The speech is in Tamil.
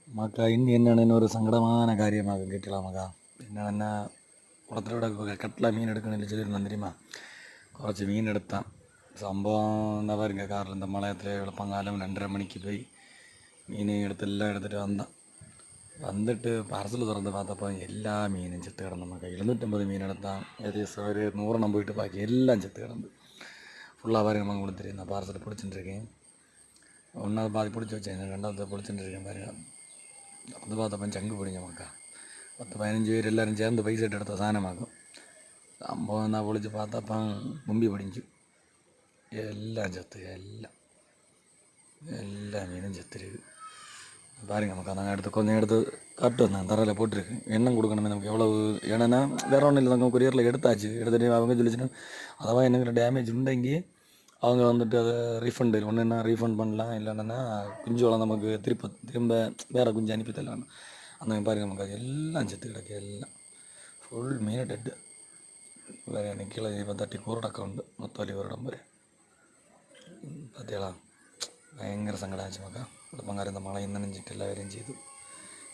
மக்கா இன்னி என்னென்னு ஒரு சங்கடமான காரியமாக கேட்கலாம் மக்கா. என்னென்னா குளத்தோட கட்டில் மீன் எடுக்கணும்னு சொல்லியிருந்தேன் தெரியுமா. കുറച്ച് மீன் എടുത്താൽ സംഭവം എന്താ പറയുക കാറിൽ இந்த മലയത്തിൽ വെളുപ്പങ്കാലം 2:30 മണിക്ക് പോയി മീൻ എല്ലാം എടുത്തിട്ട് വന്നിട്ട് പാർസൽ തുറന്ന് பார்த்தപ്പോൾ എല്ലാ മീനും ചെത്ത് കിടന്നു. നമുക്ക് 750 മീൻ എടുത്താൽ ഏകദേശം ഒരു 100 പോയിട്ട് ബാക്കി എല്ലാം ചെത്ത് കിടந்து ஃபுல்லாக பாருங்க நம்ம கொடுத்துருக்கேன். நான் பார்சல் பிடிச்சிட்டுருக்கேன். ஒன்றாவது பாதி பிடிச்சி வச்சேன், ரெண்டாவது பிடிச்சிட்டுருக்கேன் பாருங்க. வந்து பார்த்தப்போ சங்கு பிடிஞ்ச மக்கா. 10-15 பேர் எல்லோரும் சேர்ந்து பைசா எடுத்த சாധനമാക്കും. സംഭവം എന്നാൽ പൊളിച്ച് பார்த்தപ്പം മുമ്പി പിടിച്ചു. எல்லாம் செத்து எல்லா மீனும் செத்துருக்கு பாருங்க நமக்கு. நாங்கள் கொஞ்சம் எடுத்து காட்டு வந்தேன், தரையில் போட்டிருக்கு. எண்ணம் கொடுக்கணுமே நமக்கு எவ்வளவு. ஏன்னா வேற ஒன்றும் இல்லை, நாங்கள் கொரியரில் எடுத்துட்டு அவங்க சொல்லிச்சுன்னா அதவா எனக்கு டேமேஜ் உണ്ടെങ്കിൽ அவங்க வந்துட்டு அதை ரீஃபண்டு ஒன்றுன்னா ரீஃபண்ட் பண்ணலாம், இல்லைன்னா குஞ்சோളം நமக்கு திரும்ப வேறு குஞ்சு அனுப்பி தரலாம். அந்த மாதிரி பாருங்க நமக்கு அது எல்லாம் செத்து கிடக்கு. எல்லாம் ஃபுல் மீன் டெட்டு. வேறு எனக்கு கீழே இப்போ 34 அக்கௌண்ட் மொத்தம் வலி ஒரு நம்பர் பார்த்தியாளா. ഭയങ്കര സങ്കടമാച്ചു മക്ക. കുടുംബക്കാർ இந்த மழை നനഞ്ഞിട്ട് എല്ലാവരും ചെയ്തു.